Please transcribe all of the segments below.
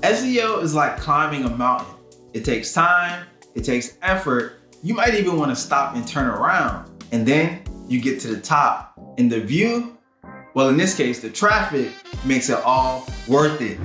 SEO is like climbing a mountain. It takes time, it takes effort. You might even want to stop and turn around. And then you get to the top. And the view, well, in this case, the traffic makes it all worth it.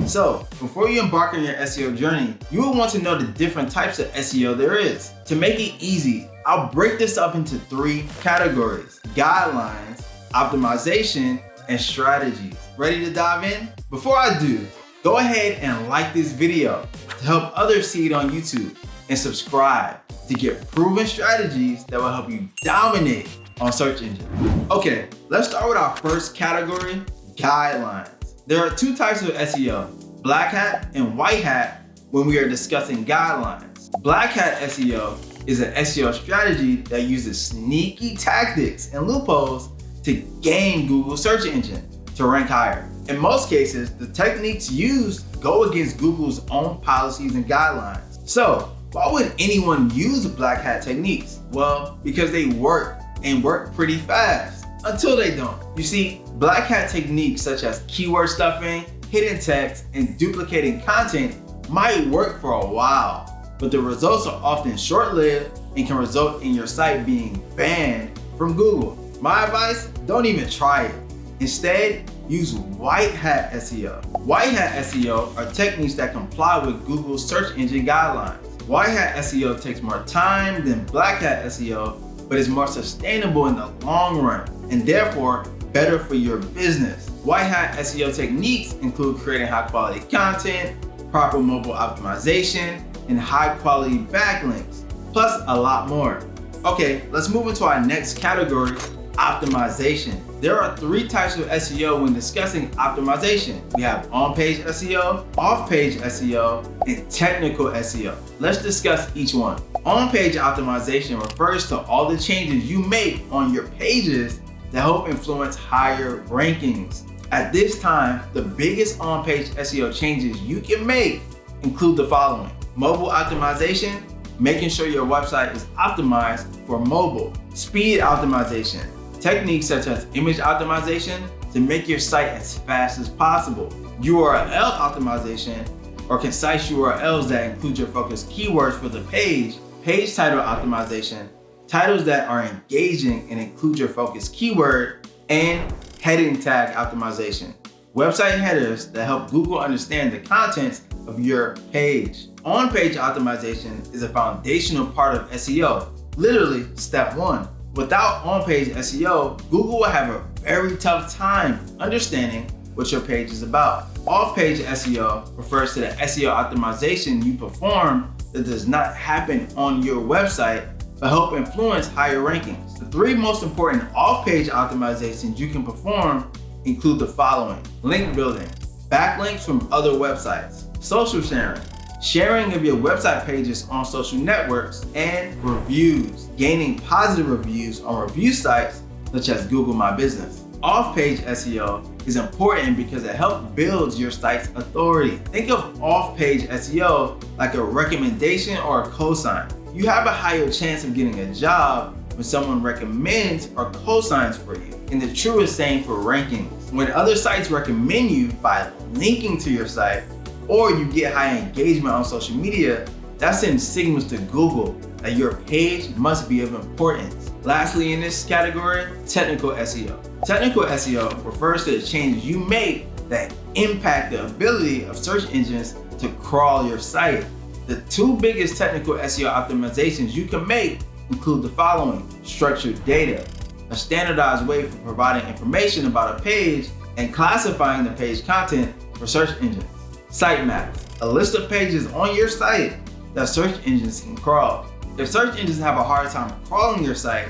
So, before you embark on your SEO journey, you will want to know the different types of SEO there is. To make it easy, I'll break this up into 3 categories: guidelines, optimization, and strategies. Ready to dive in? Before I do, go ahead and like this video to help others see it on YouTube, and subscribe to get proven strategies that will help you dominate on search engines. Okay, let's start with our first category, guidelines. There are 2 types of SEO, black hat and white hat, when we are discussing guidelines. Black hat SEO is an SEO strategy that uses sneaky tactics and loopholes to gain Google search engine to rank higher. In most cases, the techniques used go against Google's own policies and guidelines. So, why would anyone use black hat techniques? Well, because they work and work pretty fast until they don't. You see, black hat techniques such as keyword stuffing, hidden text, and duplicating content might work for a while, but the results are often short-lived and can result in your site being banned from Google. My advice, don't even try it. Instead, use white hat SEO. White hat SEO are techniques that comply with Google's search engine guidelines. White hat SEO takes more time than black hat SEO, but is more sustainable in the long run and therefore better for your business. White hat SEO techniques include creating high quality content, proper mobile optimization, and high quality backlinks, plus a lot more. Okay, let's move into our next category, optimization. There are 3 types of SEO when discussing optimization. We have on-page SEO, off-page SEO, and technical SEO. Let's discuss each one. On-page optimization refers to all the changes you make on your pages to help influence higher rankings. At this time, the biggest on-page SEO changes you can make include the following: mobile optimization, making sure your website is optimized for mobile; speed optimization, techniques such as image optimization to make your site as fast as possible; URL optimization, or concise URLs that include your focused keywords for the page; page title optimization, titles that are engaging and include your focused keyword; and heading tag optimization, website headers that help Google understand the contents of your page. On-page optimization is a foundational part of SEO, literally step 1. Without on-page SEO, Google will have a very tough time understanding what your page is about. Off-page SEO refers to the SEO optimization you perform that does not happen on your website but help influence higher rankings. The 3 most important off-page optimizations you can perform include the following: link building, backlinks from other websites, social sharing, sharing of your website pages on social networks, and reviews, gaining positive reviews on review sites such as Google My Business. Off-page SEO is important because it helps build your site's authority. Think of off-page SEO like a recommendation or a cosign. You have a higher chance of getting a job when someone recommends or cosigns for you. And the truest same for rankings. When other sites recommend you by linking to your site, or you get high engagement on social media, that sends signals to Google that your page must be of importance. Lastly in this category, technical SEO. Technical SEO refers to the changes you make that impact the ability of search engines to crawl your site. The 2 biggest technical SEO optimizations you can make include the following: structured data, a standardized way for providing information about a page and classifying the page content for search engines; sitemaps, a list of pages on your site that search engines can crawl. If search engines have a hard time crawling your site,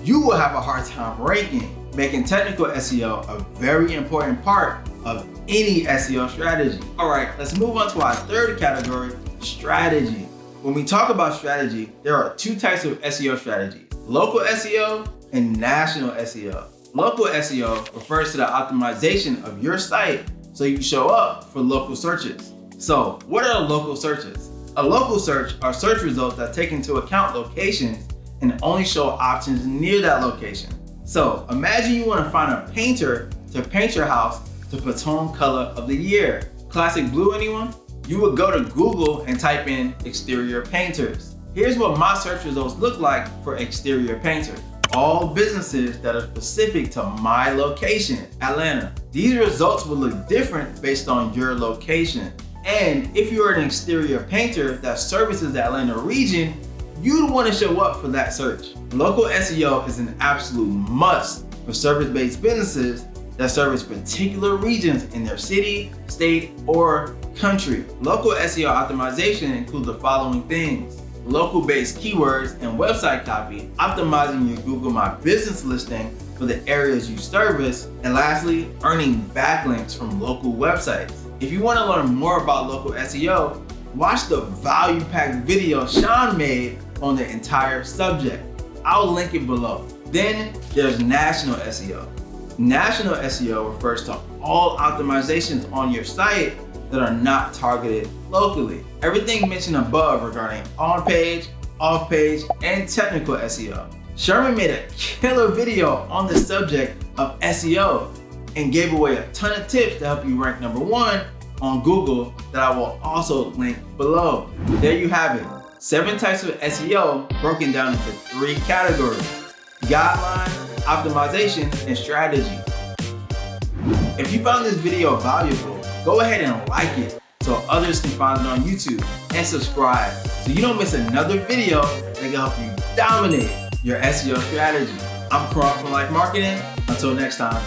you will have a hard time ranking, making technical SEO a very important part of any SEO strategy. All right, let's move on to our 3rd category, strategy. When we talk about strategy, there are 2 types of SEO strategies: local SEO and national SEO. Local SEO refers to the optimization of your site so you show up for local searches. So, what are local searches? A local search are search results that take into account locations and only show options near that location. So imagine you want to find a painter to paint your house to Pantone color of the year. Classic blue, anyone? You would go to Google and type in exterior painters. Here's what my search results look like for exterior painters. All businesses that are specific to my location, Atlanta. These results will look different based on your location. And if you're an exterior painter that services the Atlanta region, you'd want to show up for that search. Local SEO is an absolute must for service-based businesses that service particular regions in their city, state, or country. Local SEO optimization includes the following things: local-based keywords and website copy, optimizing your Google My Business listing for the areas you service, and lastly, earning backlinks from local websites. If you want to learn more about local SEO, watch the value-packed video Sean made on the entire subject. I'll link it below. Then there's national SEO. National SEO refers to all optimizations on your site that are not targeted locally. Everything mentioned above regarding on-page, off-page, and technical SEO. Sherman made a killer video on the subject of SEO and gave away a ton of tips to help you rank #1 on Google that I will also link below. There you have it. 7 types of SEO broken down into 3 categories: guidelines, optimization, and strategy. If you found this video valuable, go ahead and like it so others can find it on YouTube, and subscribe so you don't miss another video that can help you dominate your SEO strategy. I'm Karan from LYFE Marketing. Until next time.